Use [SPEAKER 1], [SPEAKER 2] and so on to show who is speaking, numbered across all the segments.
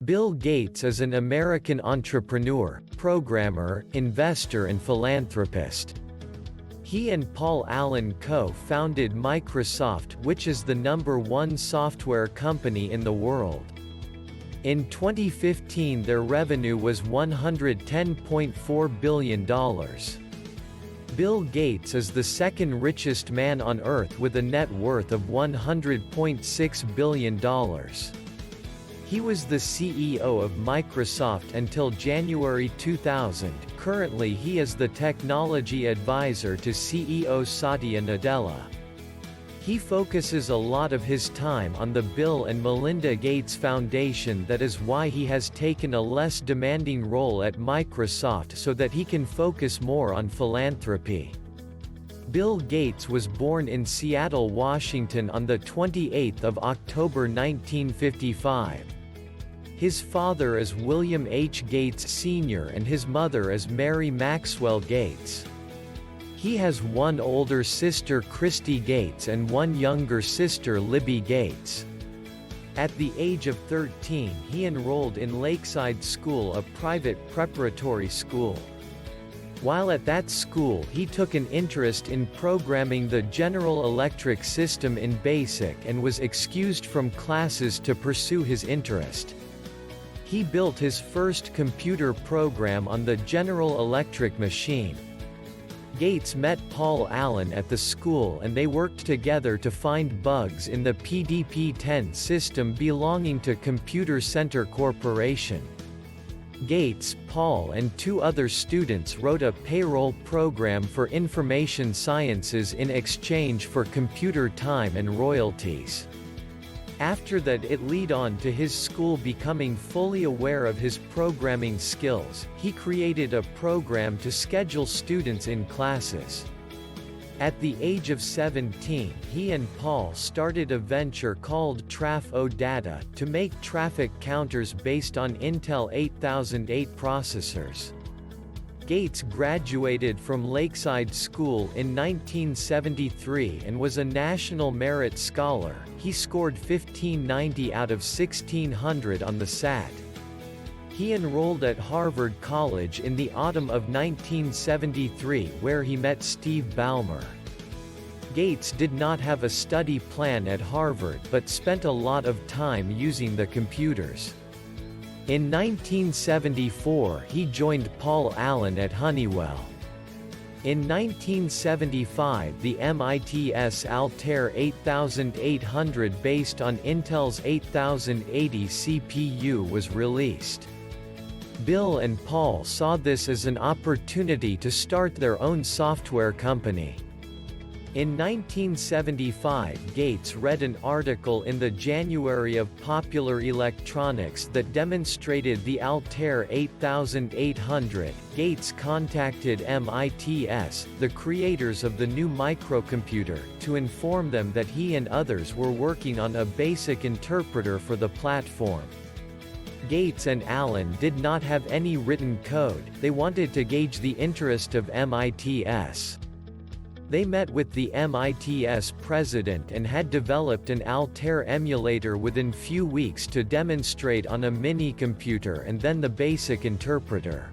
[SPEAKER 1] Bill Gates is an American entrepreneur, programmer, investor and philanthropist. He and Paul Allen co-founded Microsoft, which is the #1 software company in the world. In 2015 their revenue was $110.4 billion. Bill Gates is the second richest man on Earth with a net worth of $100.6 billion. He was the CEO of Microsoft until January 2000. Currently he is the technology advisor to CEO Satya Nadella. He focuses a lot of his time on the Bill and Melinda Gates Foundation. That is why he has taken a less demanding role at Microsoft so that he can focus more on philanthropy. Bill Gates was born in Seattle, Washington on the 28th of October 1955. His father is William H. Gates Sr. and his mother is Mary Maxwell Gates. He has one older sister, Christy Gates, and one younger sister, Libby Gates. At the age of 13 he enrolled in Lakeside School, a private preparatory school. While at that school he took an interest in programming the General Electric system in BASIC and was excused from classes to pursue his interest. He built his first computer program on the General Electric machine. Gates met Paul Allen at the school and they worked together to find bugs in the PDP-10 system belonging to Computer Center Corporation. Gates, Paul and two other students wrote a payroll program for information sciences in exchange for computer time and royalties. After that it led on to his school becoming fully aware of his programming skills. He created a program to schedule students in classes. At the age of 17, he and Paul started a venture called Traf-O-Data to make traffic counters based on Intel 8008 processors. Gates graduated from Lakeside School in 1973 and was a National Merit Scholar. He scored 1590 out of 1600 on the SAT. He enrolled at Harvard College in the autumn of 1973 where he met Steve Ballmer. Gates did not have a study plan at Harvard but spent a lot of time using the computers. In 1974 he joined Paul Allen at Honeywell. In 1975 the MIT's Altair 8800 based on Intel's 8080 CPU was released. Bill and Paul saw this as an opportunity to start their own software company. In 1975 Gates read an article in the January of Popular Electronics that demonstrated the Altair 8800. Gates contacted MIT's, the creators of the new microcomputer, to inform them that he and others were working on a basic interpreter for the platform. Gates and Allen did not have any written code. They wanted to gauge the interest of MIT's. They met with the MIT's president and had developed an Altair emulator within few weeks to demonstrate on a mini-computer and then the basic interpreter.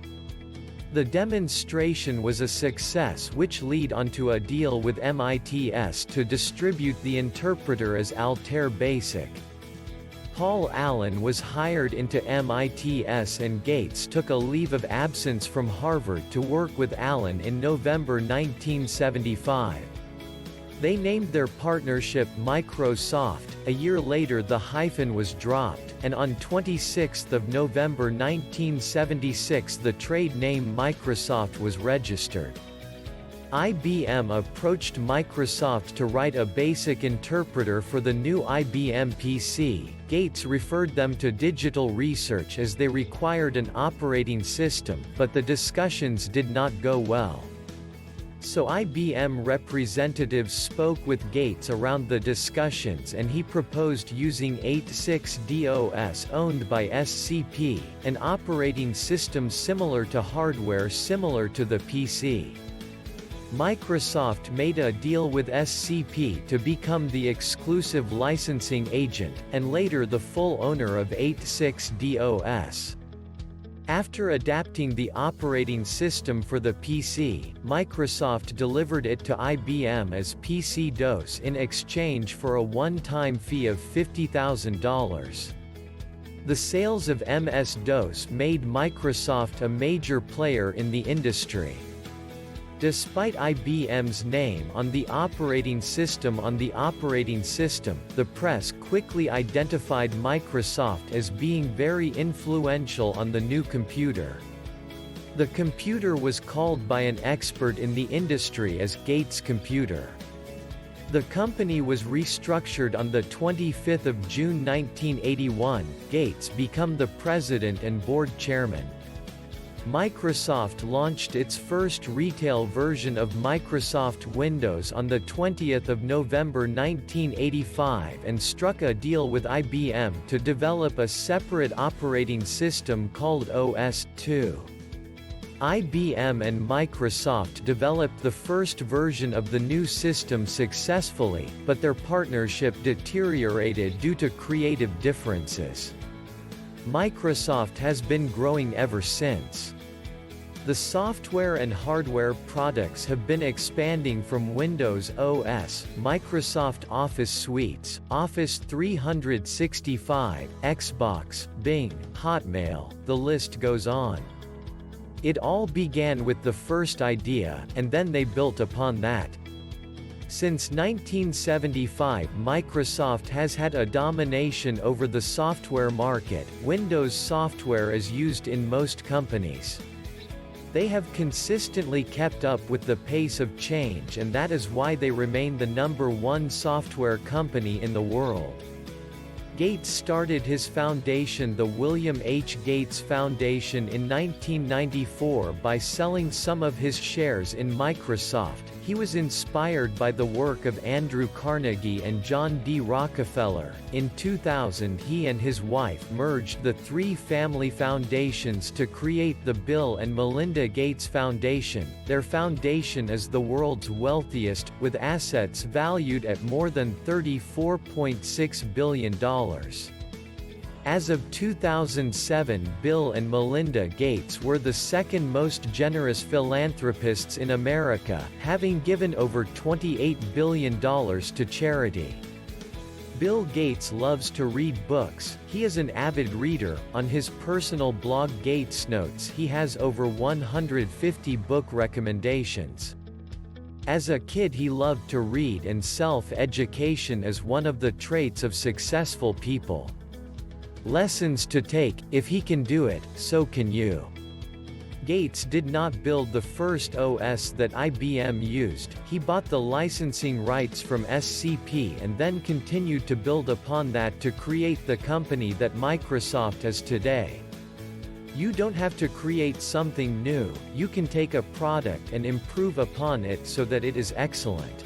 [SPEAKER 1] The demonstration was a success which led onto a deal with MIT's to distribute the interpreter as Altair BASIC. Paul Allen was hired into MIT's and Gates took a leave of absence from Harvard to work with Allen in November 1975. They named their partnership Microsoft. A year later the hyphen was dropped, and on 26 November 1976 the trade name Microsoft was registered. IBM approached Microsoft to write a basic interpreter for the new IBM PC. Gates referred them to Digital Research as they required an operating system, but the discussions did not go well. So IBM representatives spoke with Gates around the discussions and he proposed using 86DOS owned by SCP, an operating system similar to hardware similar to the PC. Microsoft made a deal with SCP to become the exclusive licensing agent, and later the full owner of 86DOS. After adapting the operating system for the PC, Microsoft delivered it to IBM as PC-DOS in exchange for a one-time fee of $50,000. The sales of MS-DOS made Microsoft a major player in the industry. Despite IBM's name on the operating system, the press quickly identified Microsoft as being very influential on the new computer. The computer was called by an expert in the industry as Gates' computer. The company was restructured on the 25th of June 1981. Gates became the president and board chairman. Microsoft launched its first retail version of Microsoft Windows on the 20th of November 1985 and struck a deal with IBM to develop a separate operating system called OS/2. IBM and Microsoft developed the first version of the new system successfully, but their partnership deteriorated due to creative differences. Microsoft has been growing ever since. The software and hardware products have been expanding from Windows OS, Microsoft Office suites, Office 365, Xbox, Bing, Hotmail, the list goes on. It all began with the first idea, and then they built upon that. Since 1975, Microsoft has had a domination over the software market. Windows software is used in most companies. They have consistently kept up with the pace of change, and that is why they remain the #1 software company in the world. Gates started his foundation, the William H. Gates Foundation, in 1994 by selling some of his shares in Microsoft. He was inspired by the work of Andrew Carnegie and John D. Rockefeller. In 2000, he and his wife merged the three family foundations to create the Bill and Melinda Gates Foundation. Their foundation is the world's wealthiest, with assets valued at more than $34.6 billion. As of 2007, Bill and Melinda Gates were the second most generous philanthropists in America, having given over $28 billion to charity. Bill Gates loves to read books. He is an avid reader. On his personal blog Gates Notes, he has over 150 book recommendations. As a kid, he loved to read, and self-education is one of the traits of successful people. Lessons to take: if he can do it, so can you. Gates did not build the first OS that IBM used. He bought the licensing rights from SCP and then continued to build upon that to create the company that Microsoft is today. You don't have to create something new. You can take a product and improve upon it so that it is excellent.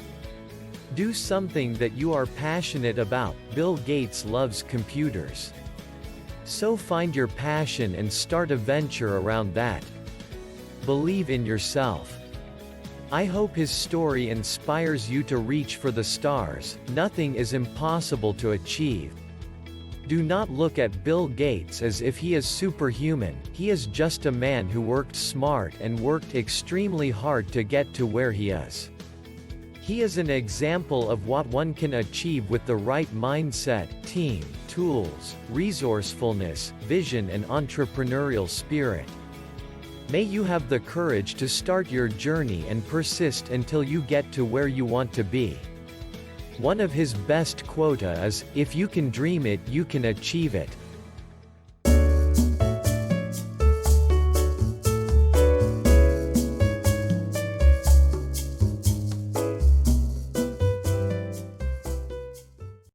[SPEAKER 1] Do something that you are passionate about. Bill Gates loves computers. So find your passion and start a venture around that. Believe in yourself. I hope his story inspires you to reach for the stars. Nothing is impossible to achieve. Do not look at Bill Gates as if he is superhuman. He is just a man who worked smart and worked extremely hard to get to where he is. He is an example of what one can achieve with the right mindset, team, tools, resourcefulness, vision, and entrepreneurial spirit. May you have the courage to start your journey and persist until you get to where you want to be. One of his best quotes is, "If you can dream it, you can achieve it."